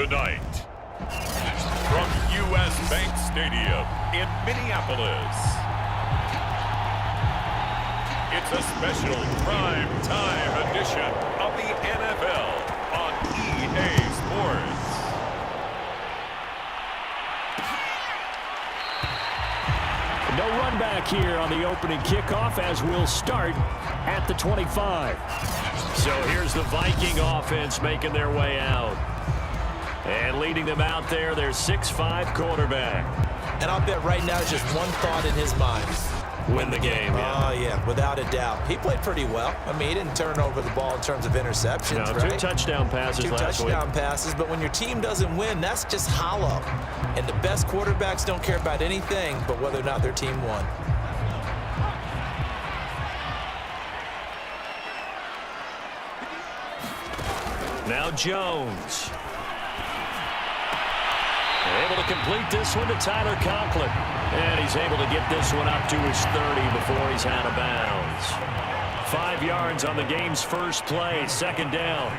Tonight, from U.S. Bank Stadium in Minneapolis, it's a special prime time edition of the NFL on EA Sports. No run back here on the opening kickoff as we'll start at the 25. So here's the Viking offense making their way out. And leading them out there, their 6'5" quarterback. And I'll bet right now it's just one thought in his mind. Win the game. Oh, yeah, without a doubt. He played pretty well. I mean, he didn't turn over the ball in terms of interceptions, no, right? 2 touchdown passes last week. 2 touchdown passes, but when your team doesn't win, that's just hollow. And the best quarterbacks don't care about anything but whether or not their team won. Now Jones. Able to complete this one to Tyler Conklin. And he's able to get this one up to his 30 before he's out of bounds. 5 yards on the game's first play, second down.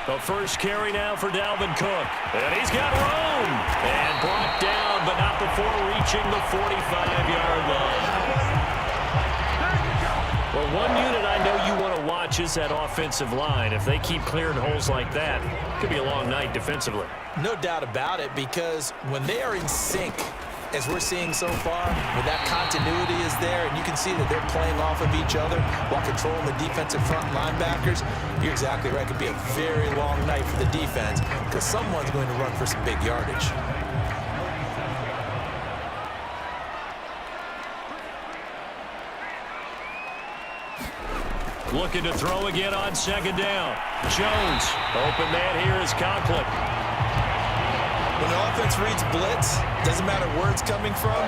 The first carry now for Dalvin Cook. And he's got room. And brought down, but not before reaching the 45-yard line. Well, one unit I know you want to watch is that offensive line. If they keep clearing holes like that, it could be a long night defensively. No doubt about it, because when they are in sync, as we're seeing so far, when that continuity is there and you can see that they're playing off of each other while controlling the defensive front linebackers, you're exactly right. It could be a very long night for the defense because someone's going to run for some big yardage. Looking to throw again on second down. Jones, open man here is Conklin. When the offense reads blitz, doesn't matter where it's coming from,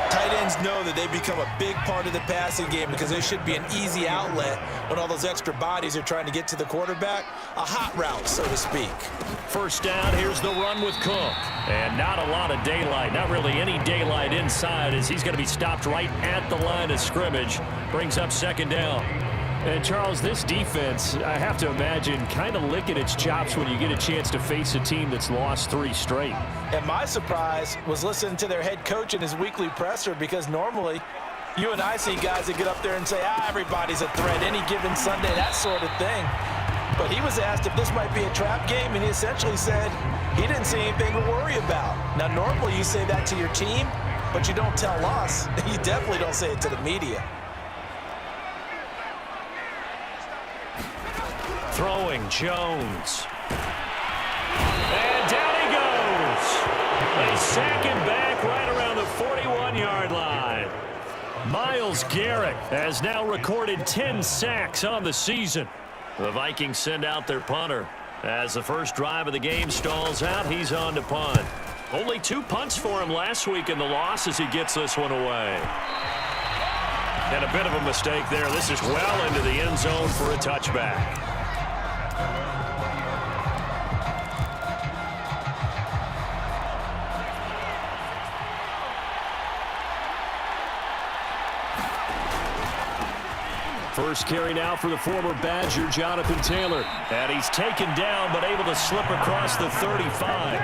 tight ends know that they become a big part of the passing game because there should be an easy outlet when all those extra bodies are trying to get to the quarterback. A hot route, so to speak. First down, here's the run with Cook. And not a lot of daylight, not really any daylight inside as he's going to be stopped right at the line of scrimmage. Brings up second down. And, Charles, this defense, I have to imagine, kind of licking its chops when you get a chance to face a team that's lost 3 straight. And my surprise was listening to their head coach in his weekly presser because normally you and I see guys that get up there and say, everybody's a threat any given Sunday, that sort of thing. But he was asked if this might be a trap game, and he essentially said he didn't see anything to worry about. Now, normally you say that to your team, but you don't tell us. You definitely don't say it to the media. Throwing Jones. And down he goes. They sack him back right around the 41-yard line. Myles Garrett has now recorded 10 sacks on the season. The Vikings send out their punter. As the first drive of the game stalls out, he's on to punt. Only 2 punts for him last week in the loss as he gets this one away. And a bit of a mistake there. This is well into the end zone for a touchback. First carry now for the former Badger, Jonathan Taylor. And he's taken down, but able to slip across the 35.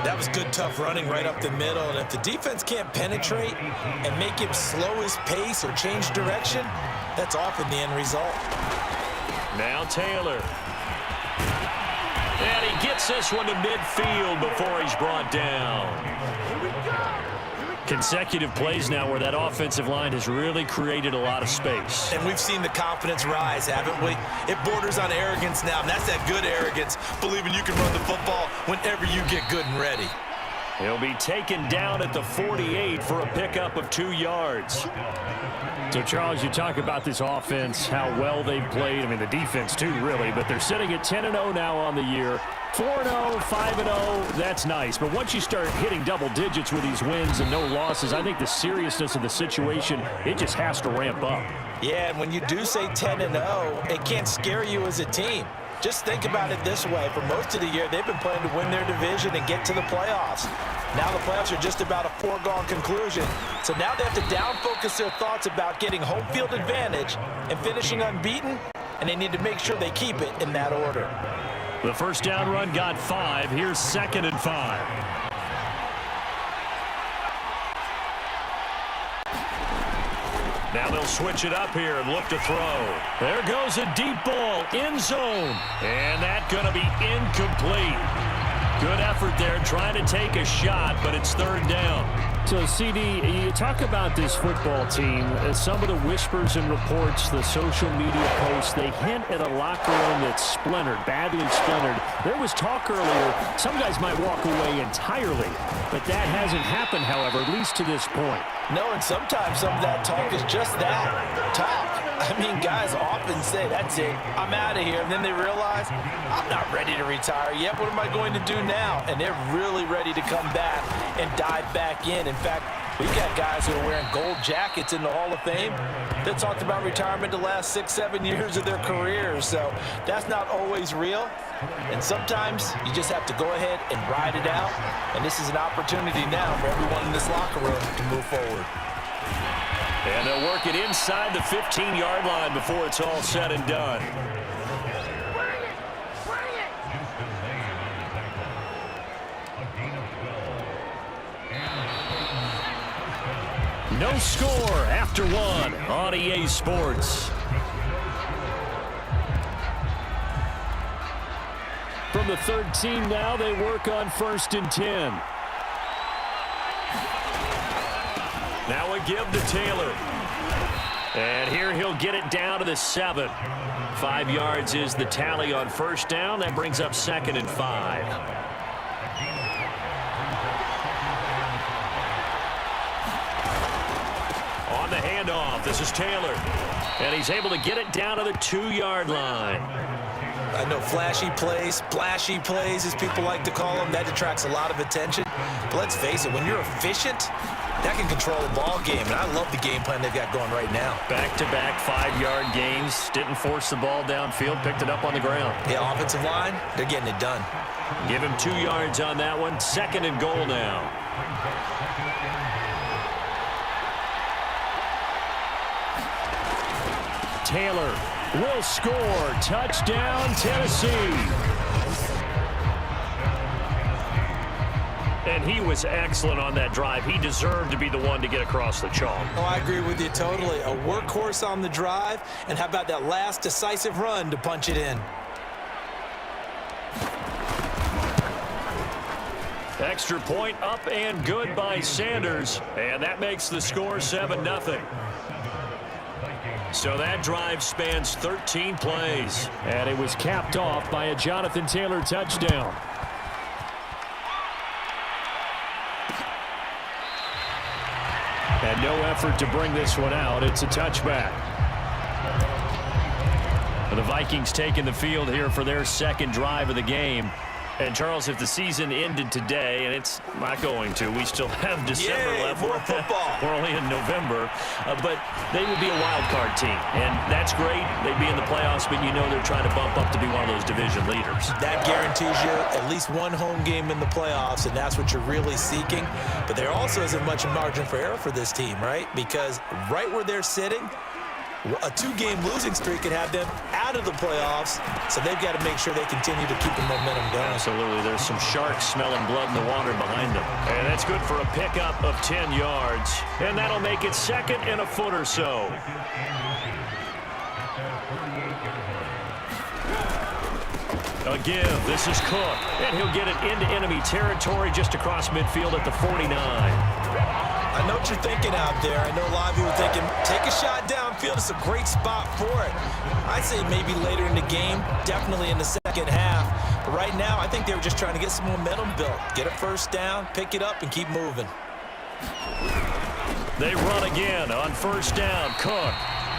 That was good, tough running right up the middle. And if the defense can't penetrate and make him slow his pace or change direction, that's often the end result. Now Taylor. And he gets this one to midfield before he's brought down. Consecutive plays now where that offensive line has really created a lot of space. And we've seen the confidence rise, haven't we? It borders on arrogance now, and that's that good arrogance, believing you can run the football whenever you get good and ready. He'll be taken down at the 48 for a pickup of 2 yards. So, Charles, you talk about this offense, how well they've played. I mean, the defense, too, really. But they're sitting at 10-0 now on the year. 4-0, 5-0, that's nice. But once you start hitting double digits with these wins and no losses, I think the seriousness of the situation, it just has to ramp up. Yeah, and when you do say 10-0, it can't scare you as a team. Just think about it this way. For most of the year, they've been playing to win their division and get to the playoffs. Now the playoffs are just about a foregone conclusion. So now they have to down-focus their thoughts about getting home field advantage and finishing unbeaten. and they need to make sure they keep it in that order. The first down run got 5. Here's 2nd and 5. Now they'll switch it up here and look to throw. There goes a deep ball, end zone. And that's going to be incomplete. Good effort there trying to take a shot, but it's 3rd down. So, CD, you talk about this football team. Some of the whispers and reports, the social media posts, they hint at a locker room that's splintered, badly splintered. There was talk earlier, some guys might walk away entirely, but that hasn't happened, however, at least to this point. No, and sometimes some of that talk is just that, talk. I mean, guys often say, that's it, I'm out of here. And then they realize, I'm not ready to retire yet. What am I going to do now? And they're really ready to come back and dive back in. In fact, we've got guys who are wearing gold jackets in the Hall of Fame that talked about retirement the last 6-7 years of their careers. So that's not always real. And sometimes you just have to go ahead and ride it out. And this is an opportunity now for everyone in this locker room to move forward. And they'll work it inside the 15-yard line before it's all said and done. No score after 1 on EA Sports. From the 13 now, they work on 1st and 10. Now a give to Taylor. And here he'll get it down to the 7. 5 yards is the tally on 1st down. That brings up 2nd and 5. On the handoff, this is Taylor. And he's able to get it down to the 2-yard line. I know flashy plays, splashy plays, as people like to call them, that attracts a lot of attention. But let's face it, when you're efficient, that can control a ball game, and I love the game plan they've got going right now. Back-to-back 5-yard gains. Didn't force the ball downfield, picked it up on the ground. The offensive line, they're getting it done. Give him 2 yards on that one. 2nd and goal now. Taylor will score. Touchdown, Tennessee. And he was excellent on that drive. He deserved to be the one to get across the chalk. Oh, I agree with you totally. A workhorse on the drive, and how about that last decisive run to punch it in? Extra point up and good by Sanders. And that makes the score 7-0. So that drive spans 13 plays. And it was capped off by a Jonathan Taylor touchdown. And no effort to bring this one out. It's a touchback. The Vikings taking the field here for their 2nd drive of the game. And, Charles, if the season ended today, and it's not going to, we still have December left. More football. We're only in November. But they would be a wild card team. And that's great. They'd be in the playoffs, but you know they're trying to bump up to be one of those division leaders. That guarantees you at least one home game in the playoffs, and that's what you're really seeking. But there also isn't much margin for error for this team, right? Because right where they're sitting, a 2-game losing streak could have them out of the playoffs, so they've got to make sure they continue to keep the momentum going. Absolutely. There's some sharks smelling blood in the water behind them. And that's good for a pickup of 10 yards. And that'll make it 2nd and a foot or so. A give. This is Cook. And he'll get it into enemy territory just across midfield at the 49. I know what you're thinking out there. I know a lot of you are thinking, take a shot downfield. It's a great spot for it. I'd say maybe later in the game, definitely in the second half. But right now, I think they were just trying to get some momentum built. Get a first down, pick it up, and keep moving. They run again on 1st down. Cook.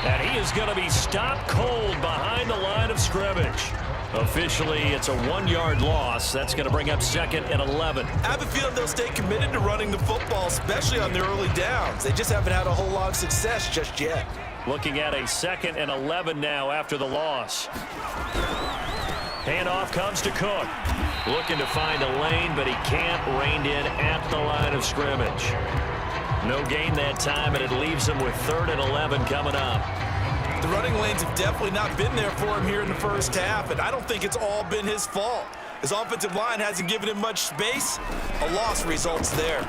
And he is going to be stopped cold behind the line of scrimmage. Officially, it's a 1-yard loss. That's going to bring up 2nd and 11. I have a feeling they'll stay committed to running the football, especially on their early downs. They just haven't had a whole lot of success just yet. Looking at a 2nd and 11 now after the loss. Handoff comes to Cook. Looking to find a lane, but he can't. Reined in at the line of scrimmage. No gain that time, and it leaves him with 3rd and 11 coming up. The running lanes have definitely not been there for him here in the first half, and I don't think it's all been his fault. His offensive line hasn't given him much space. A loss results there.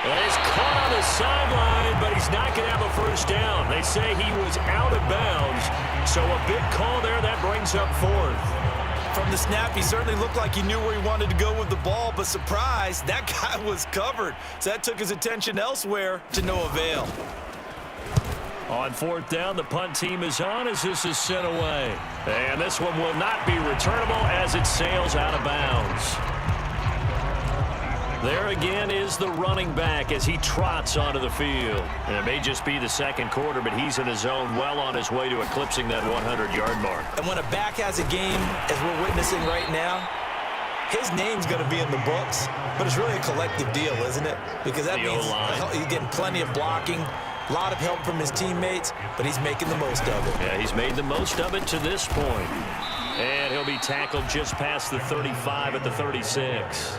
Well, he's caught on the sideline, but he's not going to have a first down. They say he was out of bounds, so a big call there. That brings up fourth. From the snap, he certainly looked like he knew where he wanted to go with the ball, but surprise, that guy was covered. So that took his attention elsewhere to no avail. On fourth down, the punt team is on as this is sent away. And this one will not be returnable as it sails out of bounds. There again is the running back as he trots onto the field. And it may just be the second quarter, but he's in his zone, well on his way to eclipsing that 100-yard mark. And when a back has a game, as we're witnessing right now, his name's going to be in the books, but it's really a collective deal, isn't it? Because that means he's getting plenty of blocking, a lot of help from his teammates, but he's making the most of it. Yeah, he's made the most of it to this point. And he'll be tackled just past the 35 at the 36.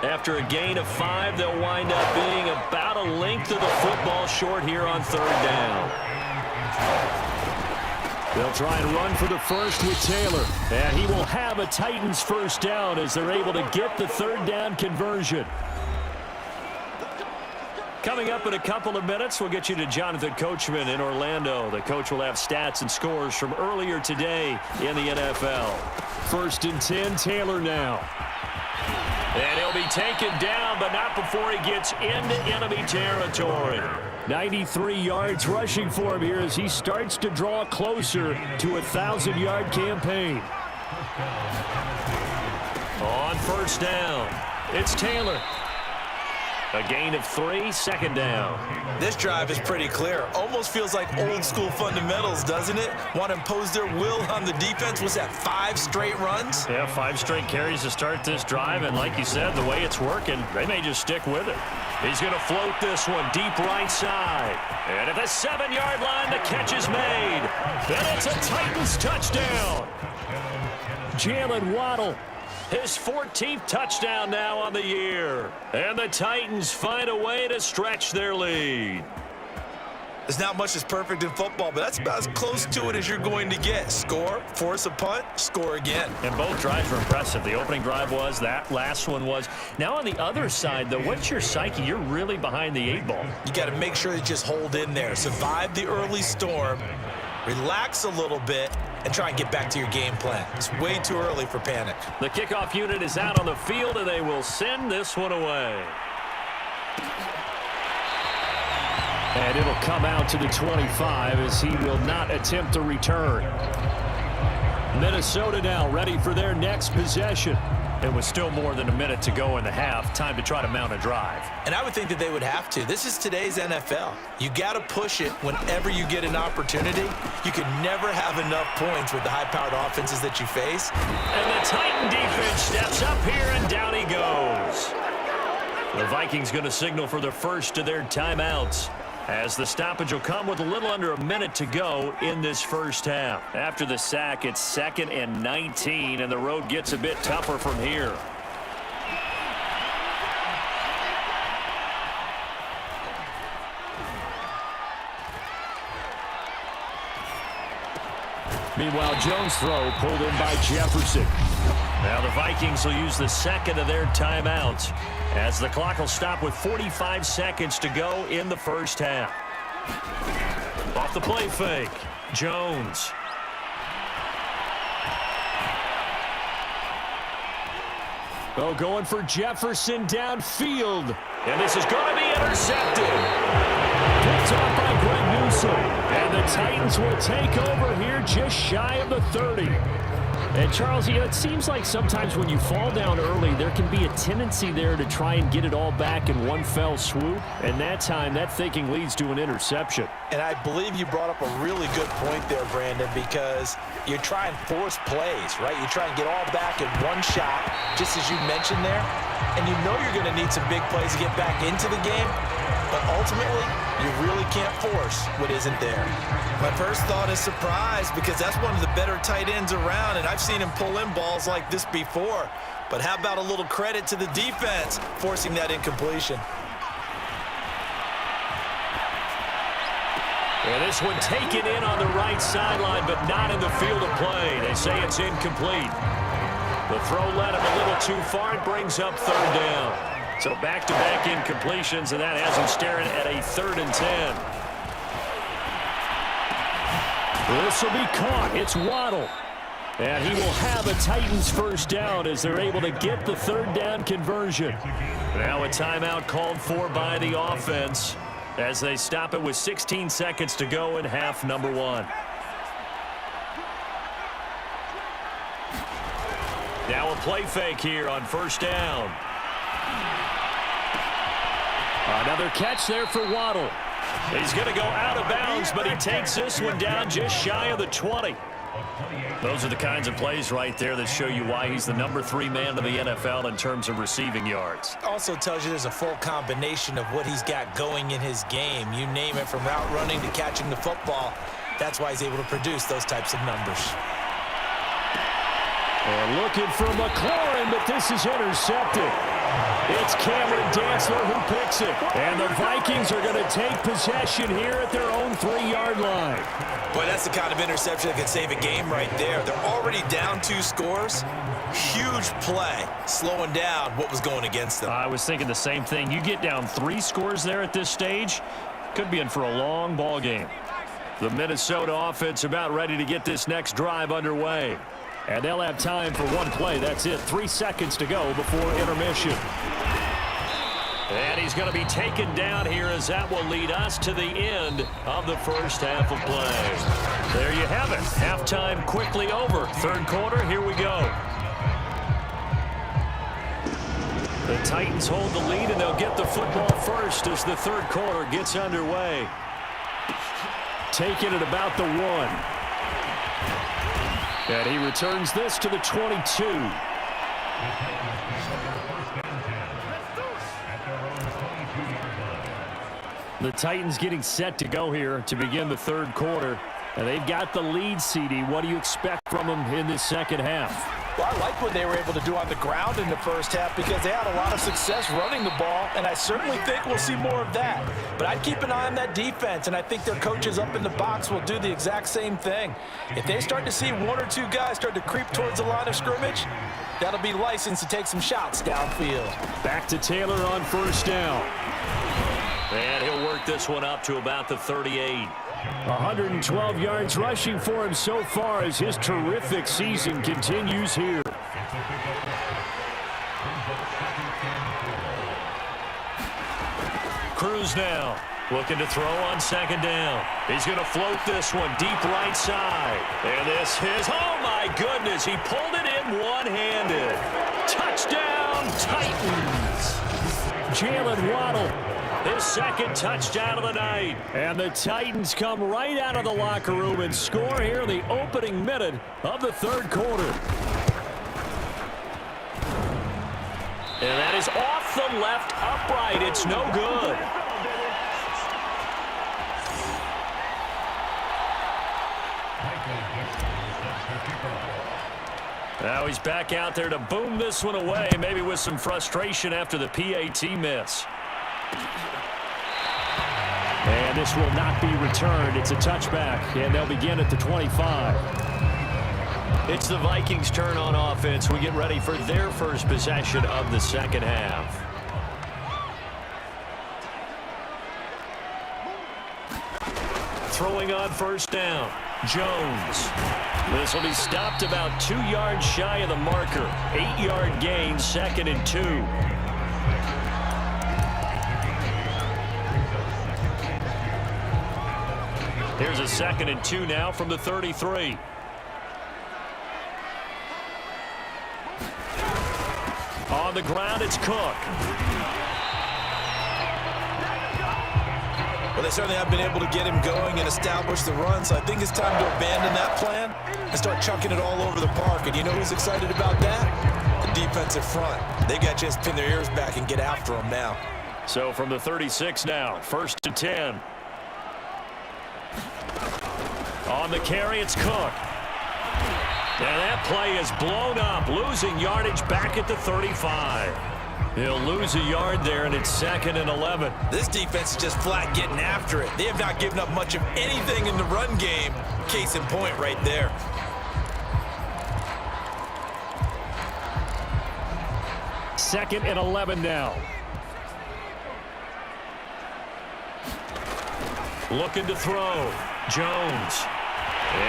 After a gain of 5, they'll wind up being about a length of the football short here on third down. They'll try and run for the first with Taylor. And he will have a Titans first down as they're able to get the third down conversion. Coming up in a couple of minutes, we'll get you to Jonathan Coachman in Orlando. The coach will have stats and scores from earlier today in the NFL. 1st and 10, Taylor now. And he'll be taken down, but not before he gets into enemy territory. 93 yards rushing for him here as he starts to draw closer to a 1,000-yard campaign. On first down, it's Taylor. A gain of 3, second down. This drive is pretty clear. Almost feels like old school fundamentals, doesn't it? Want to impose their will on the defense. Was that 5 straight runs? Yeah, 5 straight carries to start this drive, and like you said, the way it's working, they may just stick with it. He's going to float this one deep right side. And at the 7-yard line, the catch is made. And it's a Titans touchdown. Jalen Waddle. His 14th touchdown now on the year. And the Titans find a way to stretch their lead. There's not much that's perfect in football, but that's about as close to it as you're going to get. Score, force a punt, score again. And both drives were impressive. The opening drive was, that last one was. Now on the other side, though, what's your psyche? You're really behind the 8 ball. You got to make sure you just hold in there. Survive the early storm, relax a little bit, and try and get back to your game plan. It's way too early for panic. The kickoff unit is out on the field, and they will send this one away. And it'll come out to the 25 as he will not attempt a return. Minnesota now ready for their next possession. It was still more than a minute to go in the half. Time to try to mount a drive. And I would think that they would have to. This is today's NFL. You got to push it whenever you get an opportunity. You can never have enough points with the high-powered offenses that you face. And the Titan defense steps up here, and down he goes. The Vikings going to signal for the first of their timeouts, as the stoppage will come with a little under a minute to go in this first half. After the sack, it's 2nd and 19, and the road gets a bit tougher from here. Meanwhile, Jones' throw pulled in by Jefferson. Now the Vikings will use the second of their timeouts, as the clock will stop with 45 seconds to go in the first half. Off the play fake, Jones. Oh, going for Jefferson downfield. And this is going to be intercepted. Picked off by Greg Newsome. And the Titans will take over here just shy of the 30. And Charles, it seems like sometimes when you fall down early, there can be a tendency there to try and get it all back in one fell swoop. And that time, that thinking leads to an interception. And I believe you brought up a really good point there, Brandon, because you try and force plays, right? You try and get all back in one shot, just as you mentioned there. And you know you're going to need some big plays to get back into the game. But ultimately, you really can't force what isn't there. My first thought is surprise, because that's one of the better tight ends around, and I've seen him pull in balls like this before. But how about a little credit to the defense forcing that incompletion? And this one taken in on the right sideline, but not in the field of play. They say it's incomplete. The throw led him a little too far. It brings up third down. So back-to-back incompletions, and that has him staring at a 3rd and 10. This will be caught. It's Waddle. And he will have a Titans first down as they're able to get the 3rd down conversion. Now a timeout called for by the offense as they stop it with 16 seconds to go in half number 1. Now a play fake here on first down. Another catch there for Waddle. He's going to go out of bounds, but he takes this one down just shy of the 20. Those are the kinds of plays right there that show you why he's the number 3 man in the NFL in terms of receiving yards. Also tells you there's a full combination of what he's got going in his game. You name it, from route running to catching the football. That's why he's able to produce those types of numbers. And looking for McLaurin, but this is intercepted. It's Cameron Dantzler who picks it. And the Vikings are going to take possession here at their own 3-yard line. Boy, that's the kind of interception that could save a game right there. They're already down 2 scores. Huge play, slowing down what was going against them. I was thinking the same thing. You get down 3 scores there at this stage, could be in for a long ball game. The Minnesota offense about ready to get this next drive underway. And they'll have time for 1 play. That's it. 3 seconds to go before intermission. And he's going to be taken down here as that will lead us to the end of the first half of play. There you have it. Halftime quickly over. 3rd quarter, here we go. The Titans hold the lead, and they'll get the football first as the 3rd quarter gets underway. Taking it about the 1. And he returns this to the 22. The Titans getting set to go here to begin the 3rd quarter. And they've got the lead, CD. What do you expect from them in this second half? Well, I like what they were able to do on the ground in the first half because they had a lot of success running the ball, and I certainly think we'll see more of that. But I'd keep an eye on that defense, and I think their coaches up in the box will do the exact same thing. If they start to see 1 or 2 guys start to creep towards the line of scrimmage, that'll be licensed to take some shots downfield. Back to Taylor on first down. And he'll work this one up to about the 38. 112 yards rushing for him so far as his terrific season continues here. Cruz now looking to throw on 2nd down. He's going to float this one deep right side. And this is, oh my goodness, he pulled it in one-handed. Touchdown, Titans. Jalen Waddle. His 2nd touchdown of the night. And the Titans come right out of the locker room and score here in the opening minute of the 3rd quarter. And that is off the left upright. It's no good. Now he's back out there to boom this one away, maybe with some frustration after the PAT miss. And this will not be returned. It's a touchback, and they'll begin at the 25. It's the Vikings' turn on offense. We get ready for their first possession of the second half. Throwing on first down, Jones. This will be stopped about 2 yards shy of the marker. 8-yard gain, 2nd and 2. Here's a 2nd and 2 now from the 33. On the ground, it's Cook. Well, they certainly have been able to get him going and establish the run, so I think it's time to abandon that plan and start chucking it all over the park. And you know who's excited about that? The defensive front. They got to just pin their ears back and get after him now. So from the 36 now, 1st and 10. On the carry, it's Cook. And that play is blown up, losing yardage back at the 35. He'll lose a yard there, and it's 2nd and 11. This defense is just flat getting after it. They have not given up much of anything in the run game. Case in point right there. Second and 11 now. Looking to throw. Jones.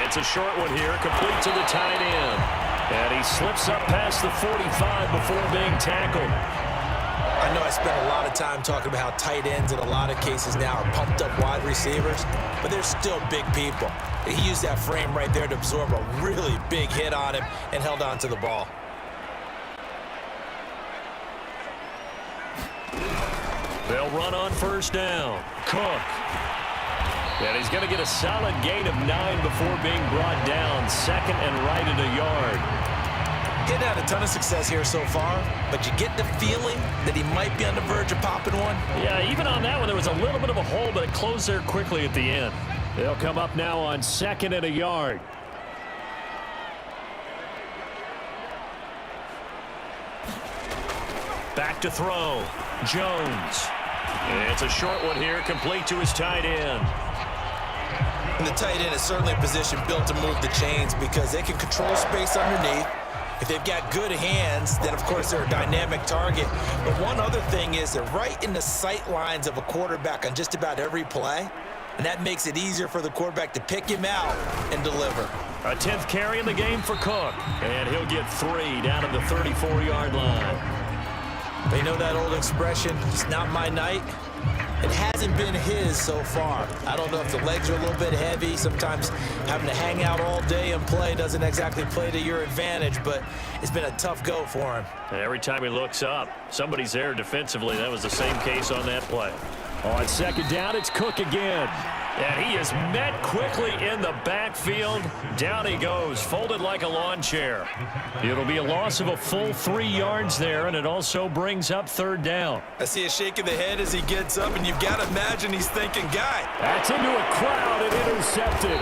It's a short one here, complete to the tight end. And he slips up past the 45 before being tackled. I know I spent a lot of time talking about how tight ends in a lot of cases now are pumped up wide receivers, but they're still big people. He used that frame right there to absorb a really big hit on him and held on to the ball. They'll run on first down. Cook. And he's going to get a solid gain of 9 before being brought down. 2nd and right at a yard. Getting had a ton of success here so far, but you get the feeling that he might be on the verge of popping one. Yeah, even on that one, there was a little bit of a hole, but it closed there quickly at the end. They'll come up now on 2nd and a yard. Back to throw. Jones. It's a short one here, complete to his tight end. And the tight end is certainly a position built to move the chains because they can control space underneath. If they've got good hands, then of course they're a dynamic target. But one other thing is they're right in the sight lines of a quarterback on just about every play. And that makes it easier for the quarterback to pick him out and deliver. A 10th carry in the game for Cook. And he'll get 3 down at the 34-yard line. But you know that old expression, it's not my night? It hasn't been his so far. I don't know if the legs are a little bit heavy. Sometimes having to hang out all day and play doesn't exactly play to your advantage, but it's been a tough go for him. And every time he looks up, somebody's there defensively. That was the same case on that play. On 2nd down, it's Cook again. And he is met quickly in the backfield. Down he goes, folded like a lawn chair. It'll be a loss of a full 3 yards there, and it also brings up 3rd down. I see a shake of the head as he gets up, and you've got to imagine he's thinking, guy. That's into a crowd and intercepted.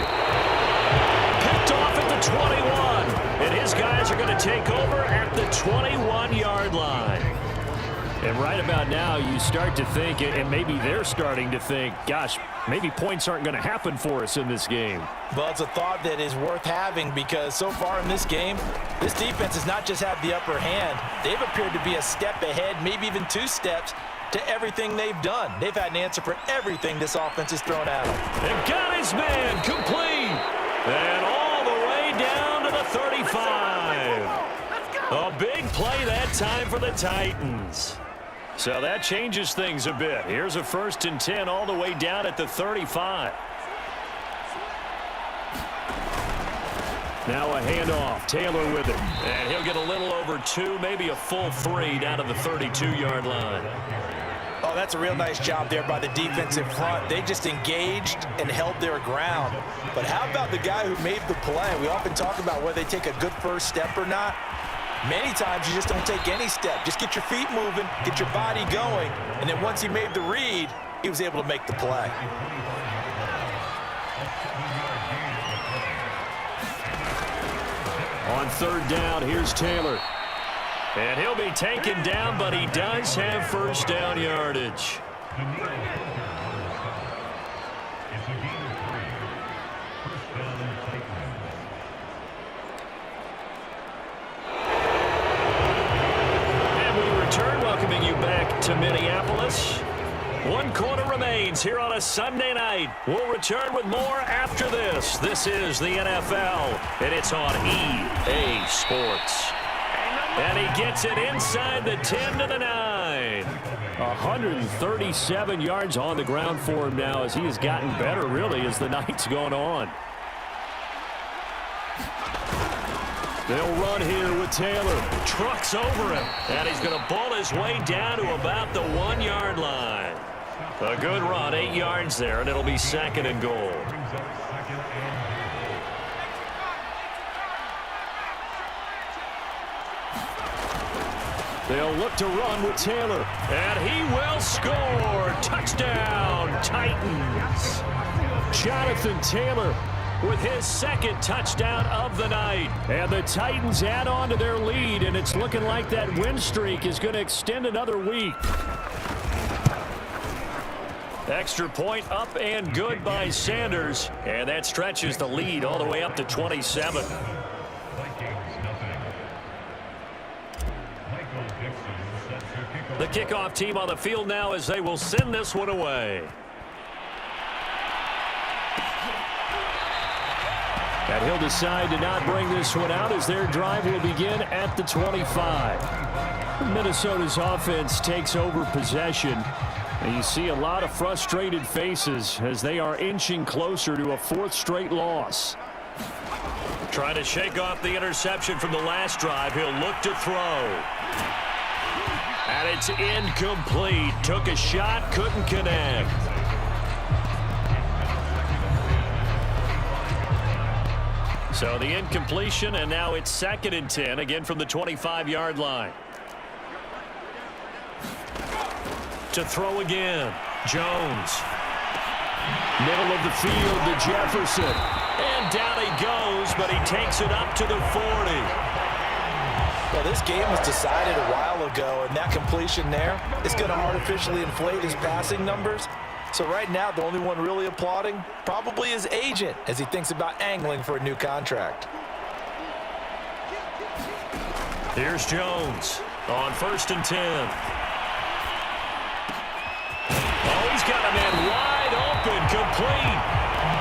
Picked off at the 21. And his guys are going to take over at the 21-yard line. And right about now, you start to think, and maybe they're starting to think, gosh, maybe points aren't going to happen for us in this game. Well, it's a thought that is worth having because so far in this game, this defense has not just had the upper hand. They've appeared to be a step ahead, maybe even 2 steps to everything they've done. They've had an answer for everything this offense has thrown at them. And got his man complete. And all the way down to the 35. A big play that time for the Titans. So that changes things a bit. Here's a 1st and 10 all the way down at the 35. Now a handoff. Taylor with it. And he'll get a little over 2, maybe a full 3 down to the 32-yard line. Oh, that's a real nice job there by the defense in front. They just engaged and held their ground. But how about the guy who made the play? We often talk about whether they take a good first step or not. Many times you just don't take any step. Just get your feet moving, get your body going, and then once he made the read, he was able to make the play. On 3rd down, here's Taylor. And he'll be taken down, but he does have 1st down yardage. Welcoming you back to Minneapolis. 1 quarter remains here on a Sunday night. We'll return with more after this. This is the NFL, and it's on EA Sports. And he gets it inside the 10 to the 9. 137 yards on the ground for him now as he has gotten better, really, as the night's gone on. They'll run here with Taylor. Trucks over him. And he's going to ball his way down to about the 1-yard line. A good run, 8 yards there, and it'll be 2nd and goal. They'll look to run with Taylor. And he will score. Touchdown, Titans. Jonathan Taylor with his second touchdown of the night. And the Titans add on to their lead, and it's looking like that win streak is going to extend another week. Extra point up and good by Sanders. And that stretches the lead all the way up to 27. The kickoff team on the field now as they will send this one away. And he'll decide to not bring this one out as their drive will begin at the 25. Minnesota's offense takes over possession. And you see a lot of frustrated faces as they are inching closer to a fourth straight loss. Trying to shake off the interception from the last drive. He'll look to throw. And it's incomplete. Took a shot, couldn't connect. So the incompletion, and now it's 2nd and 10, again from the 25-yard line. To throw again, Jones. Middle of the field to Jefferson. And down he goes, but he takes it up to the 40. Well, this game was decided a while ago, and that completion there is going to artificially inflate his passing numbers. So right now, the only one really applauding probably his agent as he thinks about angling for a new contract. Here's Jones on 1st and 10. Oh, he's got a man wide open, complete.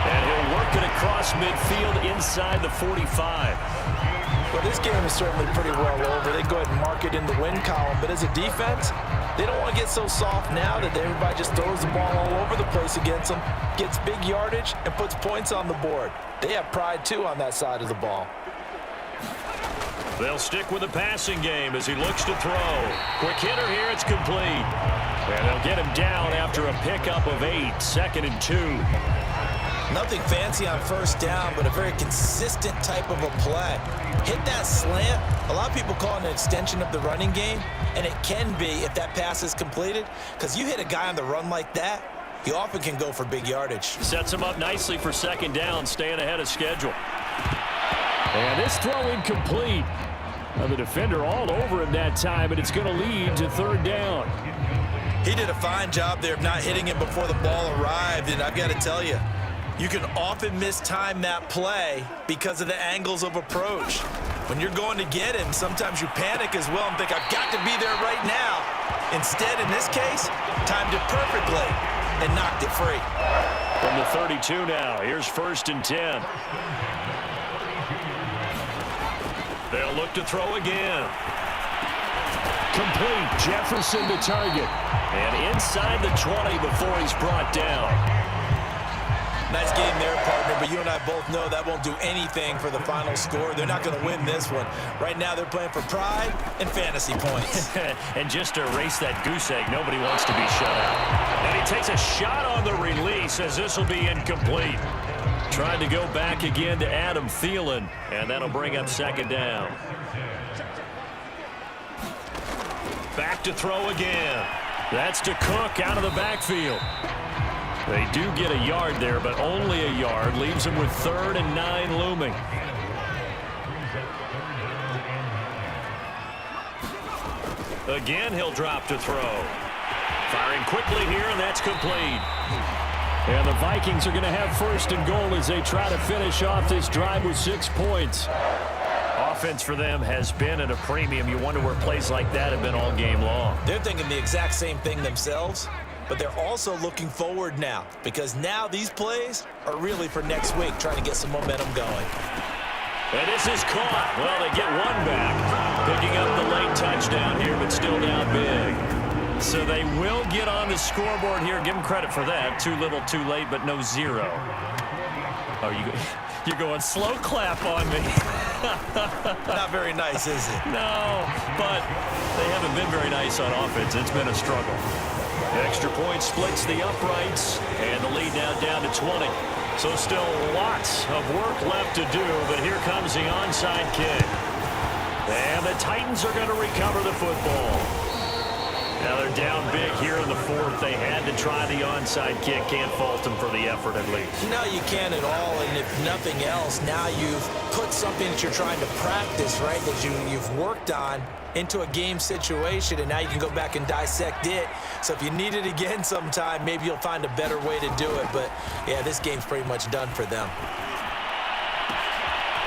And he'll work it across midfield inside the 45. Well, this game is certainly pretty well over. They go ahead and mark it in the win column. But as a defense, they don't want to get so soft now that everybody just throws the ball all over the place against them, gets big yardage, and puts points on the board. They have pride, too, on that side of the ball. They'll stick with the passing game as he looks to throw. Quick hitter here, it's complete. And they'll get him down after a pickup of 8, 2nd and 2. Nothing fancy on 1st down, but a very consistent type of a play. Hit that slant. A lot of people call it an extension of the running game, and it can be if that pass is completed, because you hit a guy on the run like that, he often can go for big yardage. Sets him up nicely for 2nd down, staying ahead of schedule. And this throw incomplete. Now the defender all over him that time, and it's going to lead to 3rd down. He did a fine job there of not hitting him before the ball arrived, and I've got to tell you, you can often mistime that play because of the angles of approach. When you're going to get him, sometimes you panic as well and think, I've got to be there right now. Instead, in this case, timed it perfectly and knocked it free. From the 32 now, here's 1st and 10. They'll look to throw again. Complete. Jefferson to target. And inside the 20 before he's brought down. Nice game there, partner, but you and I both know that won't do anything for the final score. They're not going to win this one. Right now, they're playing for pride and fantasy points. And just to erase that goose egg, nobody wants to be shut out. And he takes a shot on the release as this will be incomplete. Trying to go back again to Adam Thielen, and that'll bring up 2nd down. Back to throw again. That's to Cook out of the backfield. They do get a yard there, but only a yard. Leaves them with 3rd and 9 looming. Again, he'll drop to throw. Firing quickly here, and that's complete. And the Vikings are going to have 1st and goal as they try to finish off this drive with 6 points. Offense for them has been at a premium. You wonder where plays like that have been all game long. They're thinking the exact same thing themselves, but they're also looking forward now because now these plays are really for next week, trying to get some momentum going. And this is caught. Well, they get one back. Picking up the late touchdown here, but still down big. So they will get on the scoreboard here. Give them credit for that. Too little, too late, but no 0. Oh, you're going slow clap on me. Not very nice, is it? No, but they haven't been very nice on offense. It's been a struggle. Extra point splits the uprights, and the lead now down to 20. So still lots of work left to do, but here comes the onside kick. And the Titans are going to recover the football. Now they're down big here in the fourth. They had to try the onside kick. Can't fault them for the effort at least. No, you can't at all. And if nothing else, now you've put something that you're trying to practice, right, that you've worked on into a game situation, and now you can go back and dissect it. So if you need it again sometime, maybe you'll find a better way to do it. But, yeah, this game's pretty much done for them.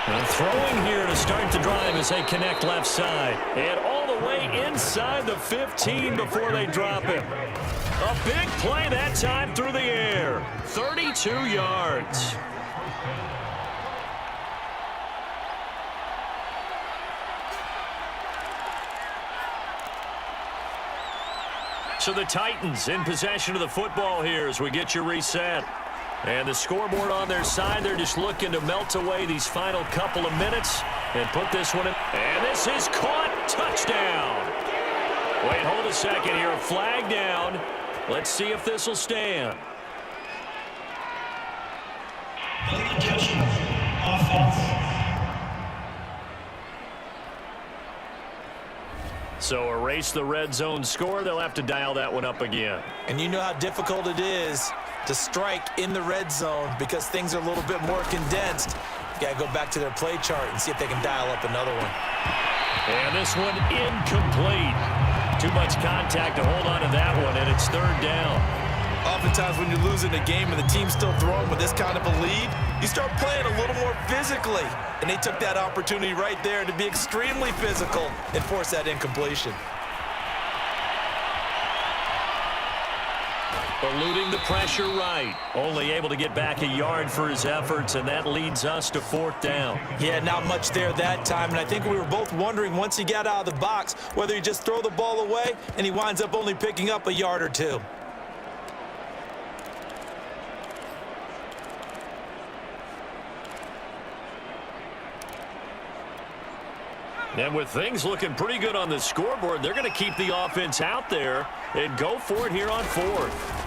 And throwing here to start the drive as they connect left side. And all the way inside the 15 before they drop him. A big play that time through the air. 32 yards. So the Titans in possession of the football here as we get you reset. And the scoreboard on their side, they're just looking to melt away these final couple of minutes and put this one in. And this is caught. Touchdown. Wait, hold a second here. A flag down. Let's see if this will stand. So erase the red zone score. They'll have to dial that one up again. And you know how difficult it is to strike in the red zone because things are a little bit more condensed. You got to go back to their play chart and see if they can dial up another one. And this one incomplete. Too much contact to hold on to that one, and it's third down. Oftentimes when you're losing a game and the team's still throwing with this kind of a lead, you start playing a little more physically. And they took that opportunity right there to be extremely physical and force that incompletion. Eluding the pressure right. Only able to get back a yard for his efforts, and that leads us to fourth down. Yeah, not much there that time, and I think we were both wondering once he got out of the box whether he just throw the ball away, and he winds up only picking up a yard or two. And with things looking pretty good on the scoreboard, they're going to keep the offense out there and go for it here on fourth.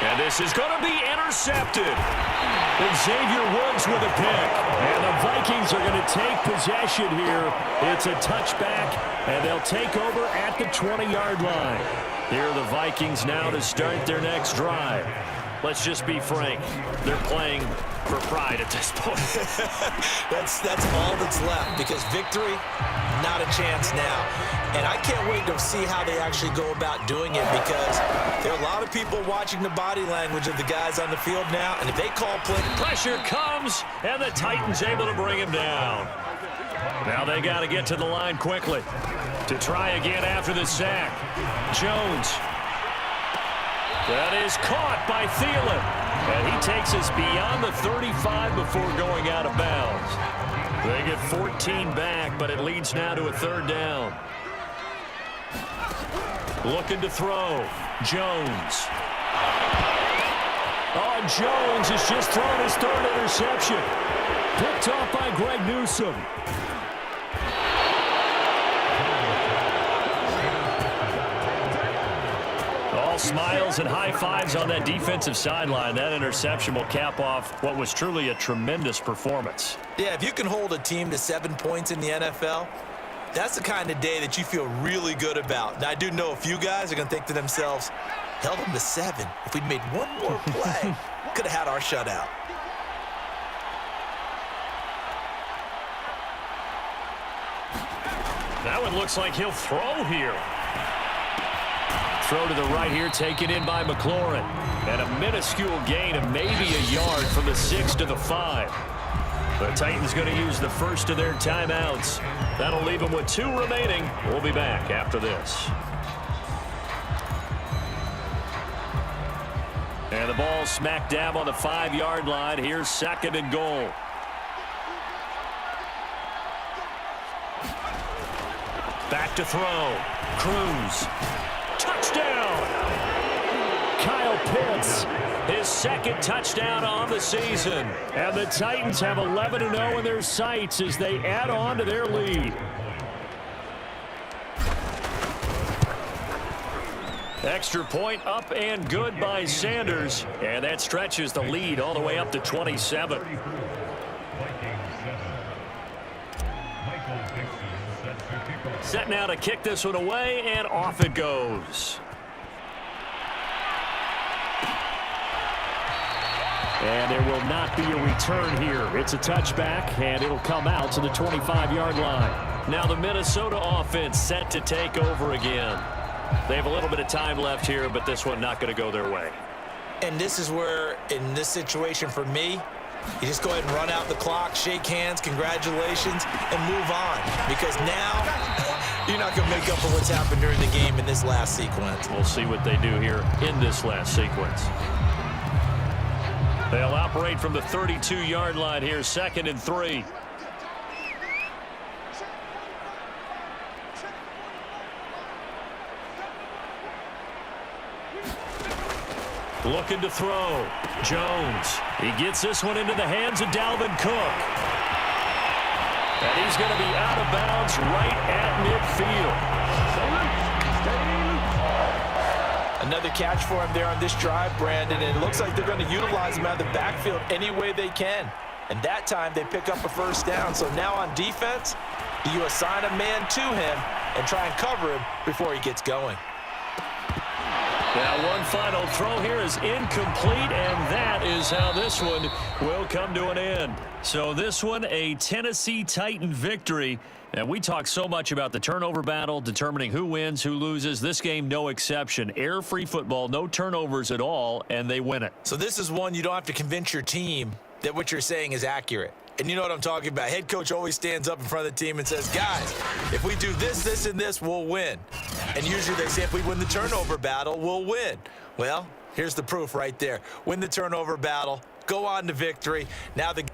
And this is going to be intercepted. Xavier Woods with a pick. And the Vikings are going to take possession here. It's a touchback, and they'll take over at the 20-yard line. Here are the Vikings now to start their next drive. Let's just be frank. They're playing for pride at this point. That's all that's left because victory, not a chance now. And I can't wait to see how they actually go about doing it because there are a lot of people watching the body language of the guys on the field now. And if they call play... Pressure comes, and the Titans able to bring him down. Now they got to get to the line quickly to try again after the sack. Jones. That is caught by Thielen. And he takes us beyond the 35 before going out of bounds. They get 14 back, but it leads now to a third down. Looking to throw. Jones. Oh, Jones has just thrown his third interception. Picked off by Greg Newsome. All smiles and high fives on that defensive sideline. That interception will cap off what was truly a tremendous performance. Yeah, if you can hold a team to 7 points in the NFL, that's the kind of day that you feel really good about. Now, I do know a few guys are going to think to themselves, held them to 7. If we'd made one more play, could have had our shutout. That one looks like he'll throw here. Throw to the right here, taken in by McLaurin. And a minuscule gain of maybe a yard from the 6 to the 5. The Titans going to use the first of their timeouts. That'll leave them with 2 remaining. We'll be back after this. And the ball smack dab on the 5-yard line. Here's 2nd and goal. Back to throw. Cruz. Touchdown! Kyle Pitts, his 2nd touchdown on the season. And the Titans have 11-0 in their sights as they add on to their lead. Extra point up and good by Sanders. And that stretches the lead all the way up to 27. Michael Dixon sets the kickoff. Set now to kick this one away, and off it goes. And there will not be a return here. It's a touchback, and it'll come out to the 25-yard line. Now the Minnesota offense set to take over again. They have a little bit of time left here, but this one not going to go their way. And this is where, in this situation for me, you just go ahead and run out the clock, shake hands, congratulations, and move on. Because now you're not going to make up for what's happened during the game in this last sequence. We'll see what they do here in this last sequence. They'll operate from the 32-yard line here, 2nd and 3. Looking to throw. Jones. He gets this one into the hands of Dalvin Cook. And he's going to be out of bounds right at midfield. Another catch for him there on this drive, Brandon, and it looks like they're going to utilize him out of the backfield any way they can. And that time they pick up a first down. So now on defense, you assign a man to him and try and cover him before he gets going. Now one final throw here is incomplete, and that is how this one will come to an end. So this one, a Tennessee Titan victory. And we talk so much about the turnover battle, determining who wins, who loses. This game, no exception. Air-free football, no turnovers at all, and they win it. So this is one you don't have to convince your team that what you're saying is accurate. And you know what I'm talking about. Head coach always stands up in front of the team and says, guys, if we do this, this, and this, we'll win. And usually they say if we win the turnover battle, we'll win. Well, here's the proof right there. Win the turnover battle, go on to victory. Now the